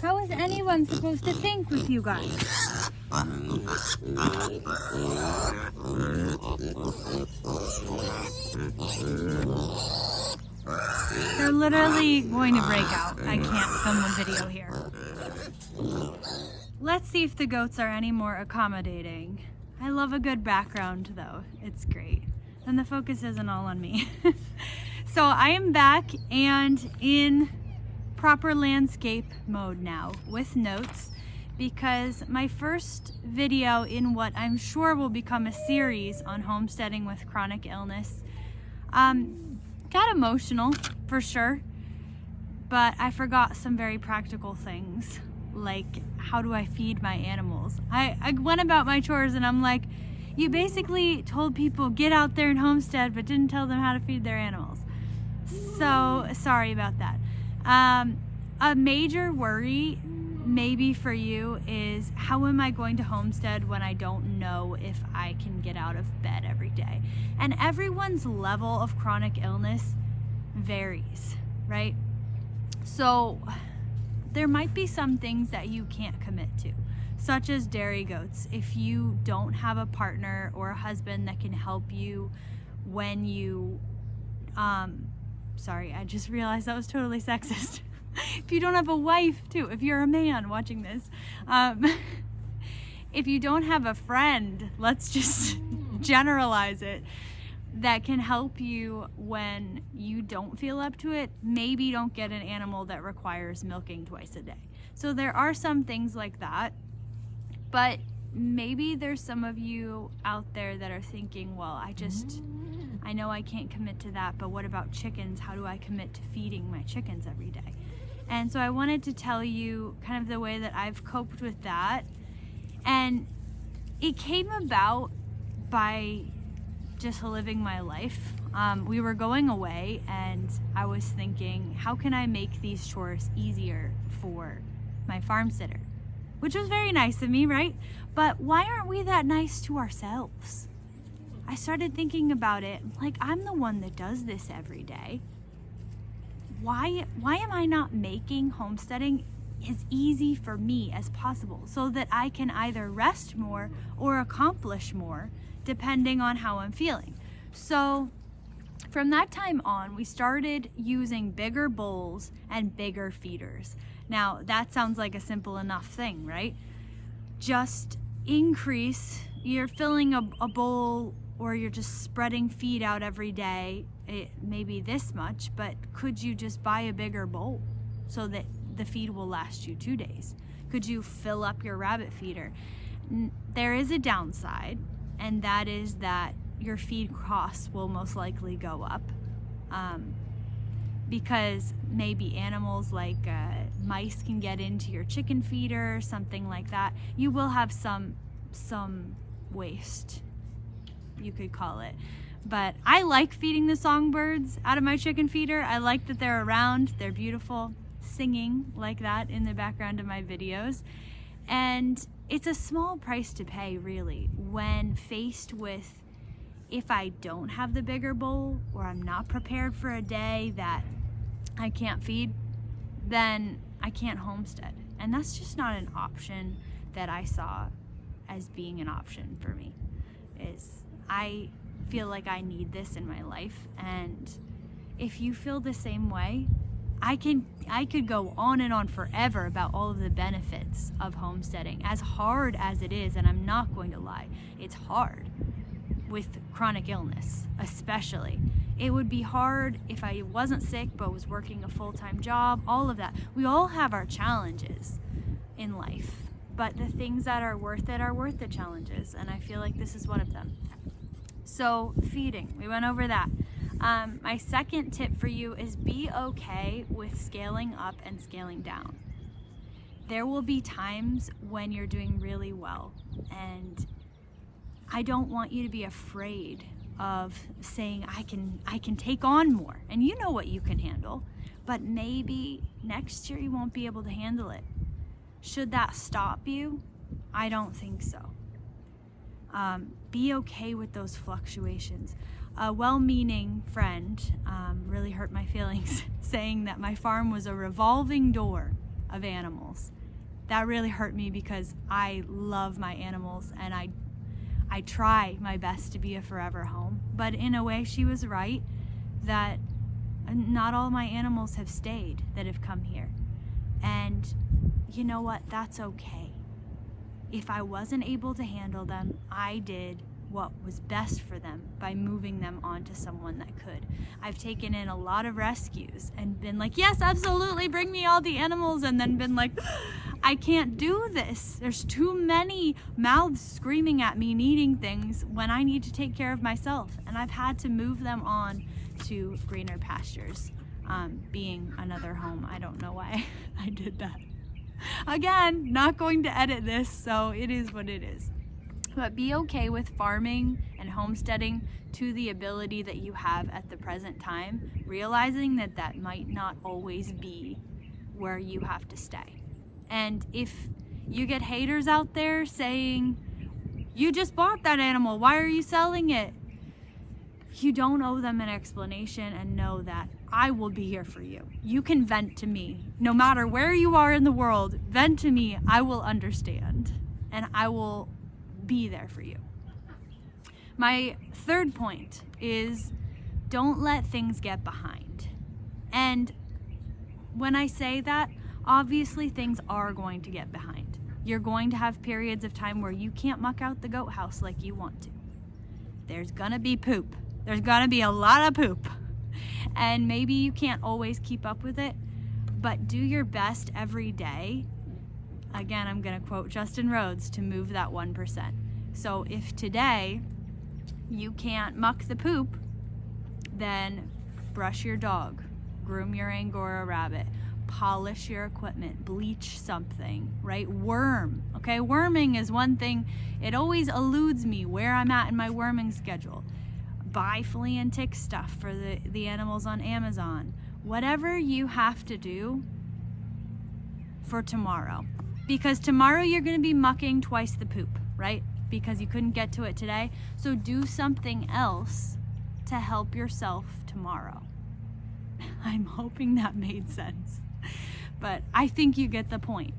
How is anyone supposed to think with you guys? They're literally going to break out. I can't film a video here. Let's see if the goats are any more accommodating. I love a good background though. It's great. And the focus isn't all on me. So I am back and in proper landscape mode now with notes, because my first video in what I'm sure will become a series on homesteading with chronic illness got emotional for sure, but I forgot some very practical things, like how do I feed my animals. I went about my chores and I'm like, you basically told people get out there and homestead but didn't tell them how to feed their animals. So sorry about that. A major worry maybe for you is, how am I going to homestead when I don't know if I can get out of bed every day? And everyone's level of chronic illness varies, right? So there might be some things that you can't commit to, such as dairy goats. If you don't have a partner or a husband that can help you when you, sorry, I just realized that was totally sexist. If you don't have a wife too, if you're a man watching this, if you don't have a friend, let's just generalize it, that can help you when you don't feel up to it, maybe don't get an animal that requires milking twice a day. So there are some things like that, but maybe there's some of you out there that are thinking, well, I know I can't commit to that, but what about chickens? How do I commit to feeding my chickens every day? And so I wanted to tell you kind of the way that I've coped with that. And it came about by just living my life. We were going away and I was thinking, how can I make these chores easier for my farm sitter? Which was very nice of me, right? But why aren't we that nice to ourselves? I started thinking about it, like, I'm the one that does this every day. Why am I not making homesteading as easy for me as possible so that I can either rest more or accomplish more depending on how I'm feeling? So from that time on, we started using bigger bowls and bigger feeders. Now that sounds like a simple enough thing, right? Just increase, you're filling a bowl, or you're just spreading feed out every day, it may be this much, but could you just buy a bigger bowl so that the feed will last you 2 days? Could you fill up your rabbit feeder? There is a downside, and that is that your feed costs will most likely go up, because maybe animals like mice can get into your chicken feeder, something like that. You will have some waste, you could call it. But I like feeding the songbirds out of my chicken feeder. I like that they're around. They're beautiful, singing like that in the background of my videos. And it's a small price to pay, really, when faced with, if I don't have the bigger bowl or I'm not prepared for a day that I can't feed, then I can't homestead. And that's just not an option that I saw as being an option for me. I feel like I need this in my life, and if you feel the same way, I could go on and on forever about all of the benefits of homesteading, as hard as it is. And I'm not going to lie, it's hard with chronic illness especially. It would be hard if I wasn't sick but was working a full-time job, all of that. We all have our challenges in life, but the things that are worth the challenges, and I feel like this is one of them. So feeding, we went over that. My second tip for you is be okay with scaling up and scaling down. There will be times when you're doing really well, and I don't want you to be afraid of saying I can take on more, and you know what you can handle, but maybe next year you won't be able to handle it. Should that stop you? I don't think so. Be okay with those fluctuations. a well-meaning friend really hurt my feelings saying that my farm was a revolving door of animals. That really hurt me because I love my animals and I try my best to be a forever home. But in a way, she was right that not all my animals have stayed that have come here. And you know what? That's okay. If I wasn't able to handle them, I did what was best for them by moving them on to someone that could. I've taken in a lot of rescues and been like, yes, absolutely, bring me all the animals, and then been like, I can't do this. There's too many mouths screaming at me needing things when I need to take care of myself. And I've had to move them on to greener pastures, being another home. I don't know why I did that. Again, not going to edit this, so it is what it is. But be okay with farming and homesteading to the ability that you have at the present time, realizing that that might not always be where you have to stay. And if you get haters out there saying, you just bought that animal, why are you selling it? You don't owe them an explanation, and know that I will be here for you. You can vent to me. No matter where you are in the world, vent to me, I will understand, and I will be there for you. My third point is don't let things get behind. And when I say that, obviously things are going to get behind. You're going to have periods of time where you can't muck out the goat house like you want to. There's gonna be poop. There's gonna be a lot of poop. And maybe you can't always keep up with it, but do your best every day. Again, I'm gonna quote Justin Rhodes, to move that 1%. So if today you can't muck the poop, then brush your dog, groom your Angora rabbit, polish your equipment, bleach something, right? Worm, okay? Worming is one thing. It always eludes me where I'm at in my worming schedule. Buy flea and tick stuff for the animals on Amazon. Whatever you have to do for tomorrow. Because tomorrow you're gonna be mucking twice the poop, right? Because you couldn't get to it today. So do something else to help yourself tomorrow. I'm hoping that made sense. But I think you get the point.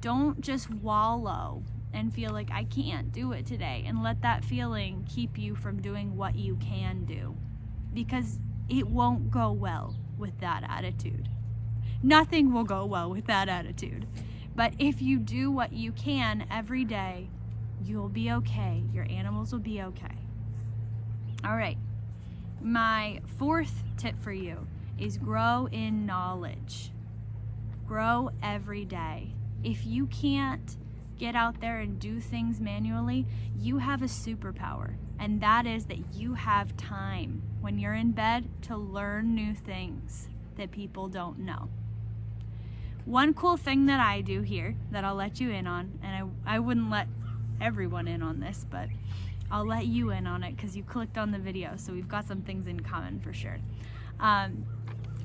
Don't just wallow and feel like I can't do it today, and let that feeling keep you from doing what you can do, because it won't go well with that attitude. Nothing will go well with that attitude. But if you do what you can every day, you'll be okay. Your animals will be okay. All right. My fourth tip for you is grow in knowledge. Grow every day. If you can't get out there and do things manually, you have a superpower, and that is that you have time when you're in bed to learn new things that people don't know. One cool thing that I do here that I'll let you in on, and I wouldn't let everyone in on this, but I'll let you in on it because you clicked on the video, so we've got some things in common for sure.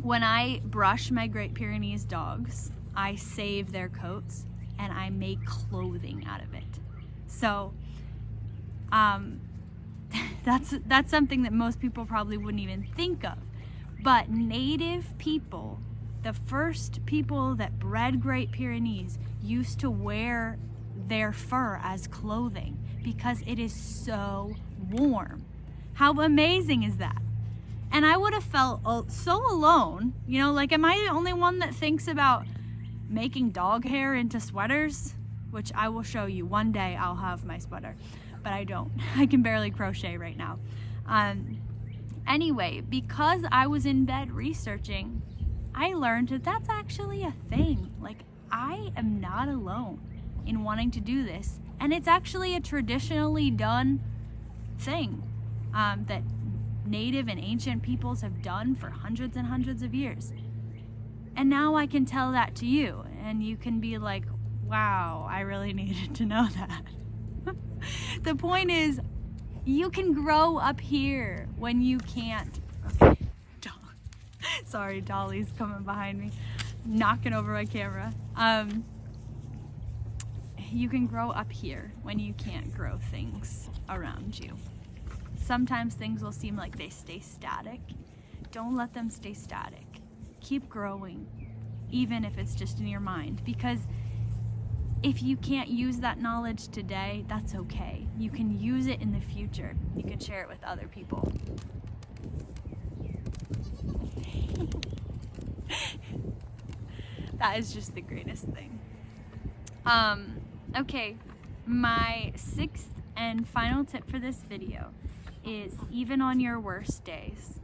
When I brush my Great Pyrenees dogs, I save their coats and I make clothing out of it. So that's something that most people probably wouldn't even think of. But native people, the first people that bred Great Pyrenees, used to wear their fur as clothing because it is so warm. How amazing is that? And I would have felt so alone, you know, like, am I the only one that thinks about making dog hair into sweaters? Which I will show you. One day I'll have my sweater, but I don't. I can barely crochet right now. Anyway, because I was in bed researching, I learned that that's actually a thing. Like, I am not alone in wanting to do this. And it's actually a traditionally done thing that native and ancient peoples have done for hundreds and hundreds of years. And now I can tell that to you, and you can be like, wow, I really needed to know that. The point is, you can grow up here when you can't. Okay. Sorry, Dolly's coming behind me, knocking over my camera. You can grow up here when you can't grow things around you. Sometimes things will seem like they stay static. Don't let them stay static. Keep growing, even if it's just in your mind, because if you can't use that knowledge today, that's okay. You can use it in the future. You can share it with other people. That is just the greatest thing. Okay, my sixth and final tip for this video is, even on your worst days,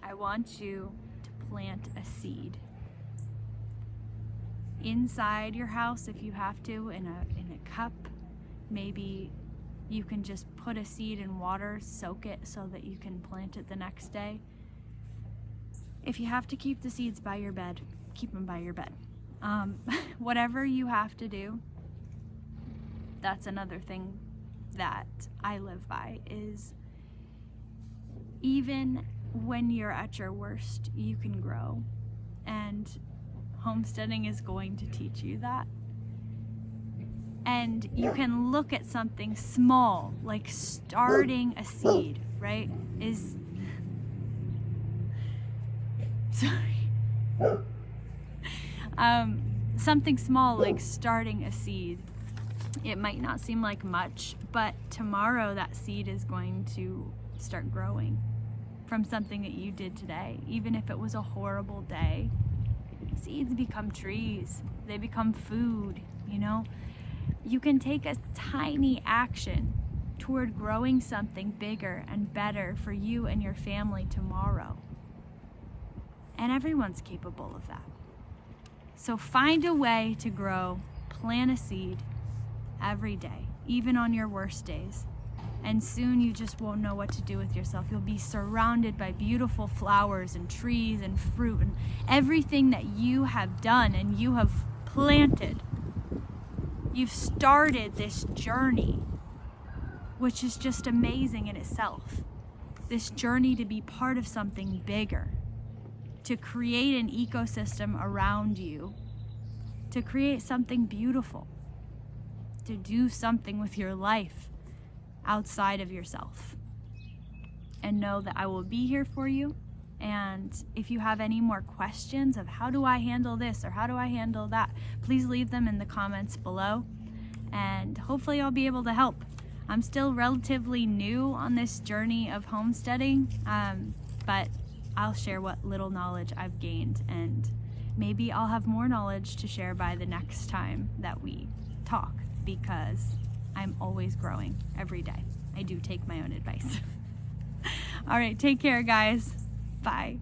I want you to plant a seed. Inside your house, if you have to, in a cup. Maybe you can just put a seed in water, soak it so that you can plant it the next day. If you have to keep the seeds by your bed, keep them by your bed. Whatever you have to do, that's another thing that I live by, is even when you're at your worst, you can grow. And homesteading is going to teach you that. And you can look at something small, like starting a seed, right? Something small like starting a seed. It might not seem like much, but tomorrow that seed is going to start growing from something that you did today. Even if it was a horrible day, seeds become trees. They become food, you know? You can take a tiny action toward growing something bigger and better for you and your family tomorrow. And everyone's capable of that. So find a way to grow, plant a seed every day, even on your worst days. And soon you just won't know what to do with yourself. You'll be surrounded by beautiful flowers and trees and fruit and everything that you have done and you have planted. You've started this journey, which is just amazing in itself. This journey to be part of something bigger, to create an ecosystem around you, to create something beautiful, to do something with your life outside of yourself. And know that I will be here for you. And if you have any more questions of how do I handle this or how do I handle that, please leave them in the comments below, and hopefully I'll be able to help. I'm still relatively new on this journey of homesteading, but I'll share what little knowledge I've gained, and maybe I'll have more knowledge to share by the next time that we talk, because I'm always growing every day. I do take my own advice. All right, take care, guys. Bye.